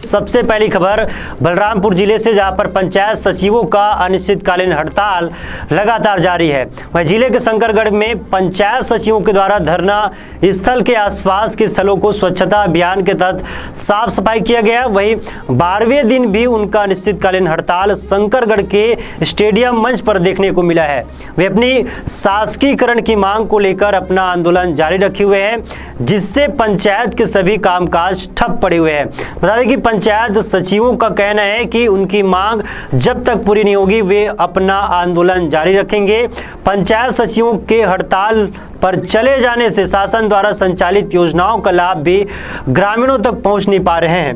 सबसे पहली खबर बलरामपुर जिले से, जहां पर पंचायत सचिवों का अनिश्चितकालीन हड़ताल लगातार जारी है। वहीं जिले के शंकरगढ़ में पंचायत सचिवों के द्वारा धरना स्थल के आसपास के स्थलों को स्वच्छता अभियान के तहत साफ सफाई किया गया। वहीं 12वें दिन भी उनका अनिश्चितकालीन हड़ताल शंकरगढ़ के स्टेडियम मंच पर देखने को मिला है। वे अपनी शासकीकरण की मांग को लेकर अपना आंदोलन जारी रखे हुए हैं, जिससे पंचायत के सभी कामकाज ठप पड़े हुए हैं। बता दें कि पंचायत सचिवों का कहना है कि उनकी मांग जब तक पूरी नहीं होगी वे अपना आंदोलन जारी रखेंगे। पंचायत सचिवों के हड़ताल पर चले जाने से शासन द्वारा संचालित योजनाओं का लाभ भी ग्रामीणों तक पहुंच नहीं पा रहे हैं,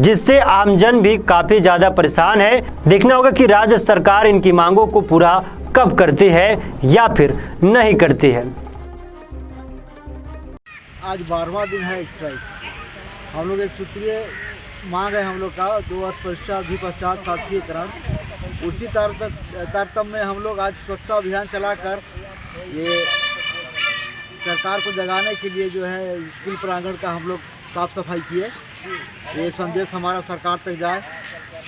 जिससे आमजन भी काफी ज्यादा परेशान है। देखना होगा कि राज्य सरकार इनकी मांगों को पूरा कब करती है या फिर नहीं करती है। आज 12वां दिन है स्ट्राइक। हम लोग एक सूत्रीय मांग है हम लोग का 2 वर्ष पश्चात शासकीयकरण। उसी तारतम्य में हम लोग आज स्वच्छता अभियान चलाकर ये सरकार को जगाने के लिए जो है स्कूल प्रांगण का हम लोग साफ सफाई किए। ये संदेश हमारा सरकार तक जाए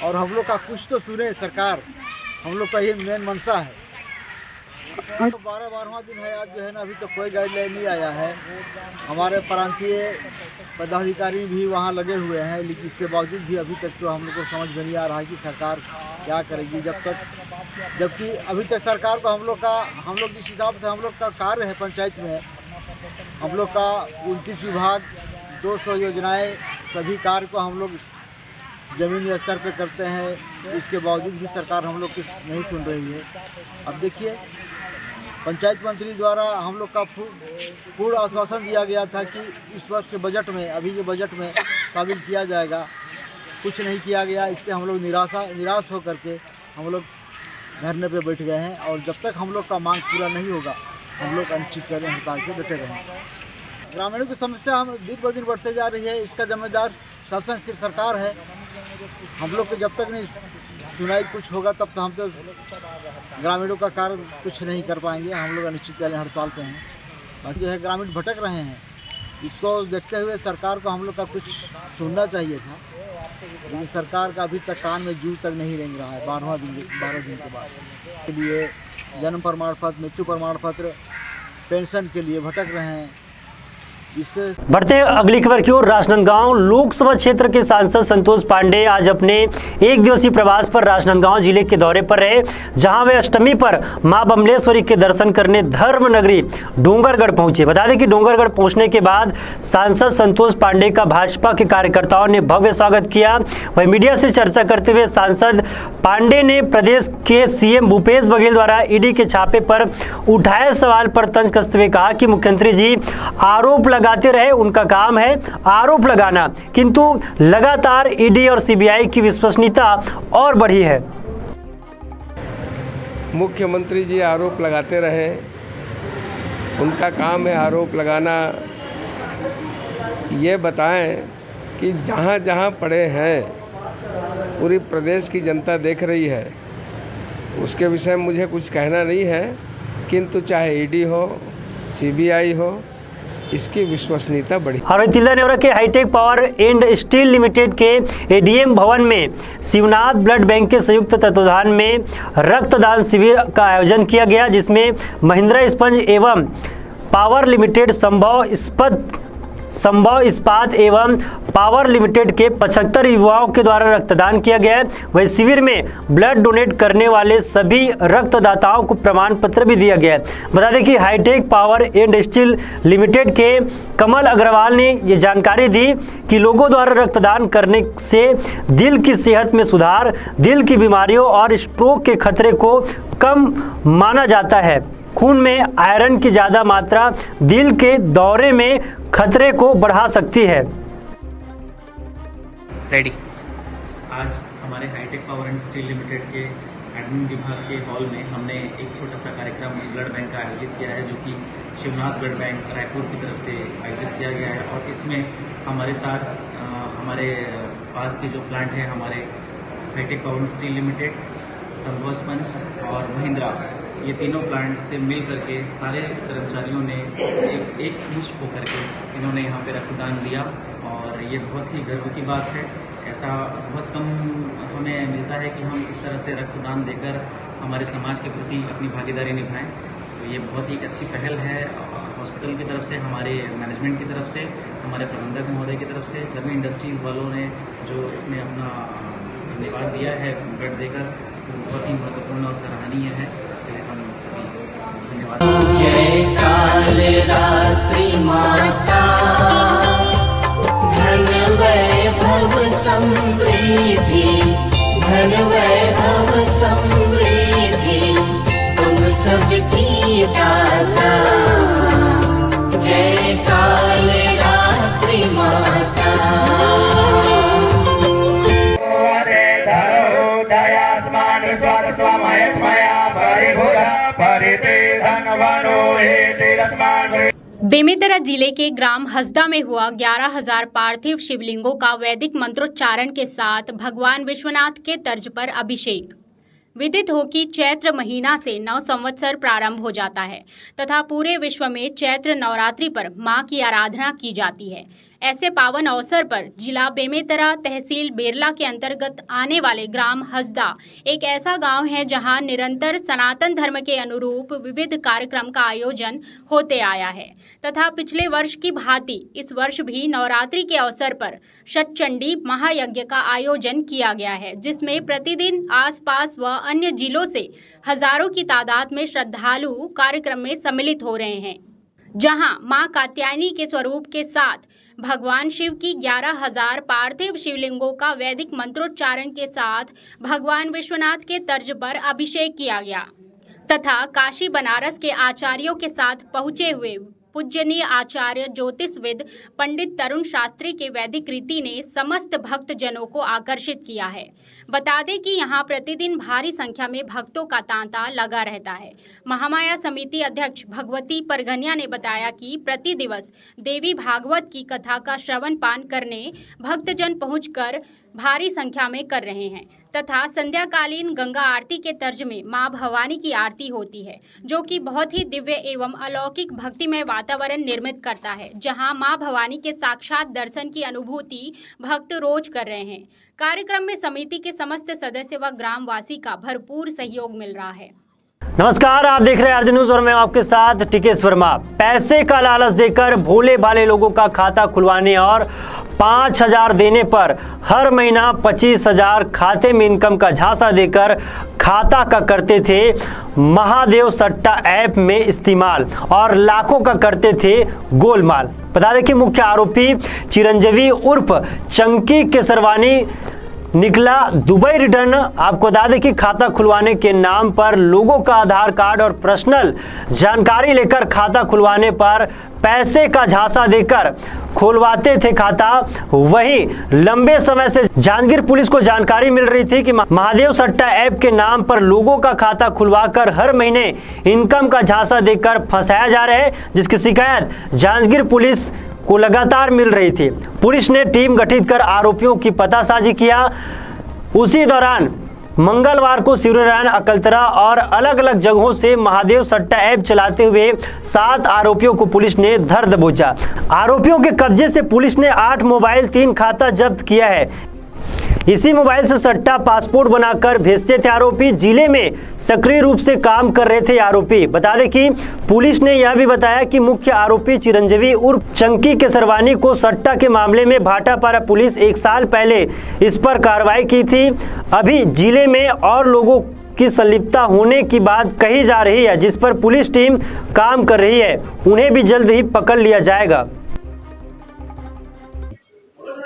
और हम लोग का कुछ तो सुने सरकार, हम लोग का ये मेन मंशा है। 12वां दिन है आज जो है ना, अभी तक कोई गाइडलाइन नहीं आया है। हमारे प्रांतीय पदाधिकारी भी वहाँ लगे हुए हैं, लेकिन इसके बावजूद भी अभी तक तो हम लोग को समझ में नहीं आ रहा है कि सरकार क्या करेगी जबकि अभी तक सरकार को हम लोग जिस हिसाब से हम लोग का कार्य है पंचायत में, हम लोग का 29 विभाग 200 योजनाएं सभी कार्य को हम लोग ज़मीनी स्तर पे करते हैं। इसके बावजूद भी सरकार हम लोग की नहीं सुन रही है। अब देखिए, पंचायत मंत्री द्वारा हम लोग का पूर्ण आश्वासन दिया गया था कि इस वर्ष के बजट में, अभी के बजट में शामिल किया जाएगा, कुछ नहीं किया गया। इससे हम लोग निराश होकर के हम लोग धरने पे बैठ गए हैं और जब तक हम लोग का मांग पूरा नहीं होगा हम लोग अनिश्चितकालीन हड़ताल पे बैठे रहेंगे। ग्रामीणों की समस्या हम दिन ब दिन बढ़ते जा रही है, इसका जिम्मेदार शासन सिर्फ सरकार है। हम लोग को जब तक नहीं सुनाई कुछ होगा तब तो हम तो ग्रामीणों का कार्य कुछ नहीं कर पाएंगे। हम लोग अनिश्चितकालीन हड़ताल पे हैं। बाकी जो है ग्रामीण भटक रहे हैं, इसको देखते हुए सरकार को हम लोग का कुछ सुनना चाहिए था, लेकिन सरकार का अभी तक कान में जू तक नहीं रेंग रहा है। 12 दिन के बाद के लिए जन्म प्रमाण पत्र, मृत्यु प्रमाण पत्र, पेंशन के लिए भटक रहे हैं। बढ़ते अगली खबर की ओर। राजनांदगांव लोकसभा क्षेत्र के सांसद संतोष पांडे आज अपने एक दिवसीय प्रवास पर राजनांदगांव जिले के दौरे पर रहे, जहां वे अष्टमी पर मां बमलेश्वरी के दर्शन करने धर्म नगरी डोंगरगढ़ पहुंचे। बता दें कि डोंगरगढ़ पहुंचने के बाद सांसद संतोष पांडे का भाजपा के कार्यकर्ताओं ने भव्य स्वागत किया। वहीं मीडिया से चर्चा करते हुए सांसद पांडे ने प्रदेश के सीएम भूपेश बघेल द्वारा ईडी के छापे पर उठाए सवाल पर तंज कसते हुए कहा कि मुख्यमंत्री जी आरोप लगाते रहे, उनका काम है आरोप लगाना, किंतु लगातार ईडी और सीबीआई की विश्वसनीयता और बढ़ी है। मुख्यमंत्री जी आरोप लगाते रहे, उनका काम है आरोप लगाना। ये बताएं कि जहाँ जहाँ पड़े हैं पूरी प्रदेश की जनता देख रही है, उसके विषय में मुझे कुछ कहना नहीं है, किंतु चाहे ईडी हो सीबीआई हो, इसकी विश्वसनीयता बढ़ी। और तिल्दा नेवरा के hitech power and steel limited के एडीएम भवन में शिवनाथ ब्लड बैंक के संयुक्त तत्वाधान में रक्तदान शिविर का आयोजन किया गया, जिसमें महिंद्रा इस्पंज एवं पावर लिमिटेड, संभव इस्पात एवं पावर लिमिटेड के 75 युवाओं के द्वारा रक्तदान किया गया है। वही शिविर में ब्लड डोनेट करने वाले सभी रक्तदाताओं को प्रमाण पत्र भी दिया गया है। बता दें कि hitech power and steel limited के कमल अग्रवाल ने ये जानकारी दी कि लोगों द्वारा रक्तदान करने से दिल की सेहत में सुधार, दिल की बीमारियों और स्ट्रोक के खतरे को कम माना जाता है। खून में आयरन की ज़्यादा मात्रा दिल के दौरे में खतरे को बढ़ा सकती है। रेडी। आज हमारे hitech power and steel limited के एडमिन विभाग के हॉल में हमने एक छोटा सा कार्यक्रम ब्लड बैंक का आयोजित किया है, जो कि शिवनाथ ब्लड बैंक रायपुर की तरफ से आयोजित किया गया है। और इसमें हमारे साथ हमारे पास के जो प्लांट हैं, हमारे hitech power and steel limited, Sambhav sponge और महिंद्रा, ये तीनों प्लांट से मिल करके सारे कर्मचारियों ने एक मुश्त होकर के इन्होंने यहाँ पे रक्तदान दिया। और ये बहुत ही गर्व की बात है ऐसा बहुत कम हमें मिलता है कि हम इस तरह से रक्तदान देकर हमारे समाज के प्रति अपनी भागीदारी निभाएं। तो ये बहुत ही अच्छी पहल है हॉस्पिटल की तरफ से, हमारे मैनेजमेंट की तरफ से, हमारे प्रबंधक महोदय की तरफ से, सभी इंडस्ट्रीज़ वालों ने जो इसमें अपना धन्यवाद दिया है ब्लड देकर, वो बहुत ही महत्वपूर्ण और सराहनीय है। इसके लिए हम सभी धन्यवाद। जय काल रात्रि माता, धन वैभव समृद्धि, धन वैभव समृद्धि, तुम सबकी दाता। जय काल रात्रि माता। बेमेतरा जिले के ग्राम हसदा में हुआ 11,000 पार्थिव शिवलिंगों का वैदिक मंत्रोच्चारण के साथ भगवान विश्वनाथ के तर्ज पर अभिषेक। विदित हो कि चैत्र महीना से नव संवत्सर प्रारंभ हो जाता है तथा पूरे विश्व में चैत्र नवरात्रि पर मां की आराधना की जाती है। ऐसे पावन अवसर पर जिला बेमेतरा तहसील बेरला के अंतर्गत आने वाले ग्राम हसदा एक ऐसा गांव है जहां निरंतर सनातन धर्म के अनुरूप विविध कार्यक्रम का आयोजन होते आया है तथा पिछले वर्ष की भांति इस वर्ष भी नवरात्रि के अवसर पर शतचंडी महायज्ञ का आयोजन किया गया है, जिसमें प्रतिदिन आसपास व अन्य जिलों से हजारों की तादाद में श्रद्धालु कार्यक्रम में सम्मिलित हो रहे हैं, जहां मां कात्यायनी के स्वरूप के साथ भगवान शिव की 11,000 पार्थिव शिवलिंगों का वैदिक मंत्रोच्चारण के साथ भगवान विश्वनाथ के तर्ज पर अभिषेक किया गया तथा काशी बनारस के आचार्यों के साथ पहुंचे हुए पूजनीय आचार्य ज्योतिषविद पंडित तरुण शास्त्री के वैदिक रीति ने समस्त भक्त जनों को आकर्षित किया है। बता दें कि यहां प्रतिदिन भारी संख्या में भक्तों का तांता लगा रहता है। महामाया समिति अध्यक्ष भगवती परगनिया ने बताया कि प्रति दिवस देवी भागवत की कथा का श्रवण पान करने भक्तजन पहुंचकर भारी संख्या में कर रहे हैं तथा संध्याकालीन गंगा आरती के तर्ज में मां भवानी की आरती होती है, जो कि बहुत ही दिव्य एवं अलौकिक भक्तिमय वातावरण निर्मित करता है, जहां मां भवानी के साक्षात दर्शन की अनुभूति भक्त रोज कर रहे हैं। कार्यक्रम में समिति के समस्त सदस्य व ग्रामवासी का भरपूर सहयोग मिल रहा है। नमस्कार, आप देख रहे हैं आरजे न्यूज और मैं आपके साथ टिकेश वर्मा। पैसे का लालच देकर भोले भाले लोगों का खाता खुलवाने और 5,000 देने पर हर महीना 25,000 खाते में इनकम का झांसा देकर खाता का करते थे महादेव सट्टा ऐप में इस्तेमाल और लाखों का करते थे गोलमाल। बता दें कि मुख्य आरोपी चिरंजीवी उर्फ चंकी केसरवानी निकला दुबई रिटर्न। आपको बता दें कि खाता खुलवाने के नाम पर लोगों का आधार कार्ड और पर्सनल जानकारी लेकर खाता खुलवाने पर पैसे का झांसा देकर खुलवाते थे खाता। वहीं लंबे समय से जांजगीर पुलिस को जानकारी मिल रही थी कि महादेव सट्टा ऐप के नाम पर लोगों का खाता खुलवाकर हर महीने इनकम का झांसा देकर फंसाया जा रहा है, जिसकी शिकायत जांजगीर पुलिस को लगातार मिल रही थी। पुलिस ने टीम गठित कर आरोपियों की पतासाजी किया। उसी दौरान मंगलवार को शिवनारायण अकलतरा और अलग अलग जगहों से महादेव सट्टा ऐप चलाते हुए 7 आरोपियों को पुलिस ने धर दबोचा। आरोपियों के कब्जे से पुलिस ने 8 मोबाइल 3 खाता जब्त किया है। इसी मोबाइल से सट्टा पासपोर्ट बनाकर भेजते थे आरोपी। जिले में सक्रिय रूप से काम कर रहे थे आरोपी। बता दें कि पुलिस ने यह भी बताया कि मुख्य आरोपी चिरंजीवी उर्फ चंकी केसरवानी को सट्टा के मामले में भाटापारा पुलिस 1 साल पहले इस पर कार्रवाई की थी। अभी जिले में और लोगों की संलिप्तता होने की बात कही जा रही है, जिस पर पुलिस टीम काम कर रही है। उन्हें भी जल्द ही पकड़ लिया जाएगा।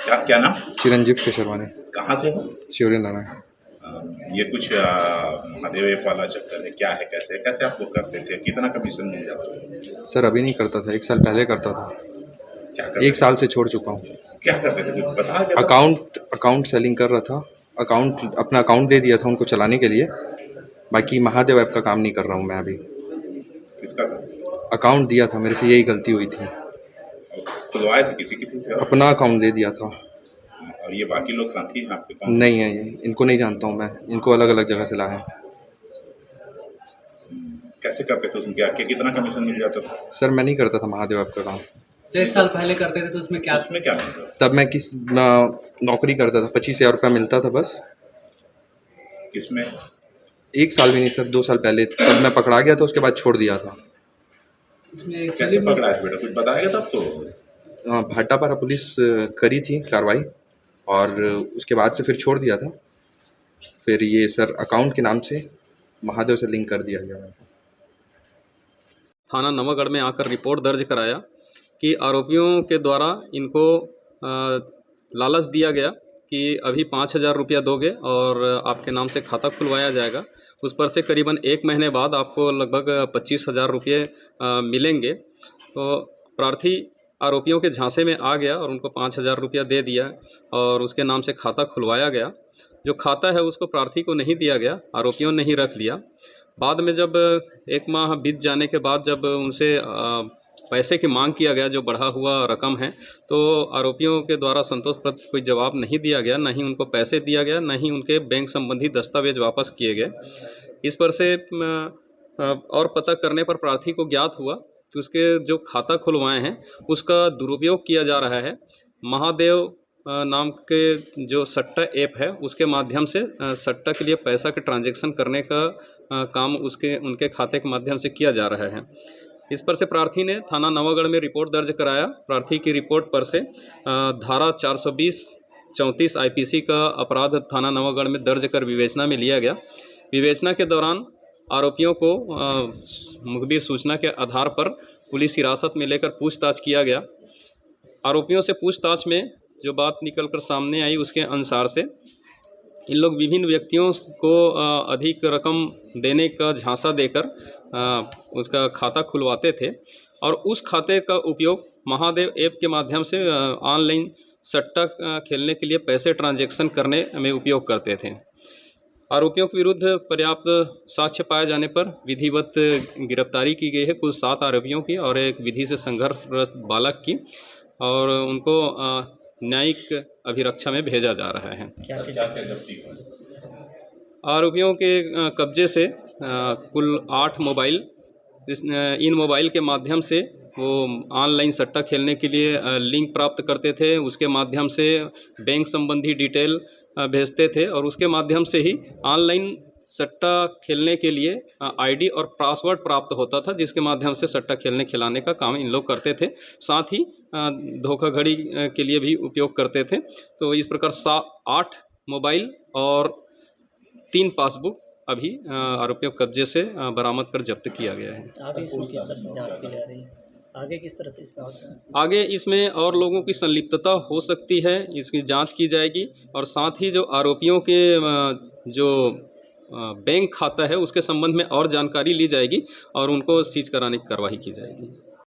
क्या नाम? चिरंजीव केसरवानी। कहाँ से हो? शिवनारायण। ये कुछ महादेव ऐप वाला चक्कर है, क्या है, कैसे आप लोग करते थे, कितना कमीशन मिल जाता है? सर अभी नहीं करता था, 1 साल पहले करता था। क्या करते? 1 साल से छोड़ चुका हूँ। क्या करते थे बता? अकाउंट सेलिंग कर रहा था। अपना अकाउंट दे दिया था उनको चलाने के लिए। बाकी महादेव ऐप का काम नहीं कर रहा हूँ मैं अभी। किसका? अकाउंट दिया था, मेरे से यही गलती हुई थी। खुलवाए थे किसी से? अपना अकाउंट दे दिया था। और ये बाकी लोग साथी हैं आपके? कौन? नहीं है, ये इनको नहीं जानता हूँ मैं। इनको अलग अलग जगह से लाया है। कैसे करते थे उसमें? क्या कितना कमीशन मिल जाता था? सर मैं नहीं करता था महादेव ऐप का काम। 1 साल पहले करते थे तो उसमें क्या मिलता? तब मैं नौकरी करता था, 25,000 रुपया मिलता था बस। किसमें? 1 साल भी नहीं सर, 2 साल पहले तब मैं पकड़ा गया था, उसके बाद छोड़ दिया था। कैसे पकड़ा है बेटा, कुछ बताएगा तब तो? भाटापारा पुलिस करी थी कार्रवाई और उसके बाद से फिर छोड़ दिया था। फिर ये सर अकाउंट के नाम से महादेव से लिंक कर दिया गया। थाना नवागढ़ में आकर रिपोर्ट दर्ज कराया कि आरोपियों के द्वारा इनको लालच दिया गया कि अभी 5,000 रुपया दोगे और आपके नाम से खाता खुलवाया जाएगा। उस पर से करीबन 1 महीने बाद आपको लगभग 25,000 रुपये मिलेंगे। तो प्रार्थी आरोपियों के झांसे में आ गया और उनको 5,000 रुपया दे दिया और उसके नाम से खाता खुलवाया गया। जो खाता है उसको प्रार्थी को नहीं दिया गया, आरोपियों ने ही रख लिया। बाद में जब 1 माह बीत जाने के बाद जब उनसे पैसे की मांग किया गया, जो बढ़ा हुआ रकम है, तो आरोपियों के द्वारा संतोषप्रद कोई जवाब नहीं दिया गया, न ही उनको पैसे दिया गया, न ही उनके बैंक संबंधी दस्तावेज वापस किए गए। इस पर से और पता करने पर प्रार्थी को ज्ञात हुआ कि उसके जो खाता खुलवाए हैं उसका दुरुपयोग किया जा रहा है। महादेव नाम के जो सट्टा ऐप है उसके माध्यम से सट्टा के लिए पैसा के ट्रांजैक्शन करने का काम उनके खाते के माध्यम से किया जा रहा है। इस पर से प्रार्थी ने थाना नवागढ़ में रिपोर्ट दर्ज कराया। प्रार्थी की रिपोर्ट पर से धारा 420-34 आईपीसी का अपराध थाना नवागढ़ में दर्ज कर विवेचना में लिया गया। विवेचना के दौरान आरोपियों को मुखबिर सूचना के आधार पर पुलिस हिरासत में लेकर पूछताछ किया गया। आरोपियों से पूछताछ में जो बात निकलकर सामने आई उसके अनुसार से इन लोग विभिन्न व्यक्तियों को अधिक रकम देने का झांसा देकर उसका खाता खुलवाते थे और उस खाते का उपयोग महादेव ऐप के माध्यम से ऑनलाइन सट्टा खेलने के लिए पैसे ट्रांजैक्शन करने में उपयोग करते थे। आरोपियों के विरुद्ध पर्याप्त साक्ष्य पाए जाने पर विधिवत गिरफ्तारी की गई है कुल 7 आरोपियों की और एक विधि से संघर्षग्रस्त बालक की, और उनको न्यायिक अभिरक्षा में भेजा जा रहा है। आरोपियों के कब्जे से कुल 8 मोबाइल, इन मोबाइल के माध्यम से वो ऑनलाइन सट्टा खेलने के लिए लिंक प्राप्त करते थे, उसके माध्यम से बैंक संबंधी डिटेल भेजते थे और उसके माध्यम से ही ऑनलाइन सट्टा खेलने के लिए आईडी और पासवर्ड प्राप्त होता था, जिसके माध्यम से सट्टा खेलने खिलाने का काम इन लोग करते थे। साथ ही धोखाधड़ी के लिए भी उपयोग करते थे। तो इस प्रकार 8 मोबाइल और 3 पासबुक अभी आरोपियों के कब्जे से बरामद कर जब्त किया गया है। आगे इसमें किस तरह से जांच की जा रही है? आगे किस तरह से इसका आगे इसमें और लोगों की संलिप्तता हो सकती है, इसकी जांच की जाएगी और साथ ही जो आरोपियों के जो बैंक खाता है उसके संबंध में और जानकारी ली जाएगी और उनको सीज कराने की कार्रवाई की जाएगी।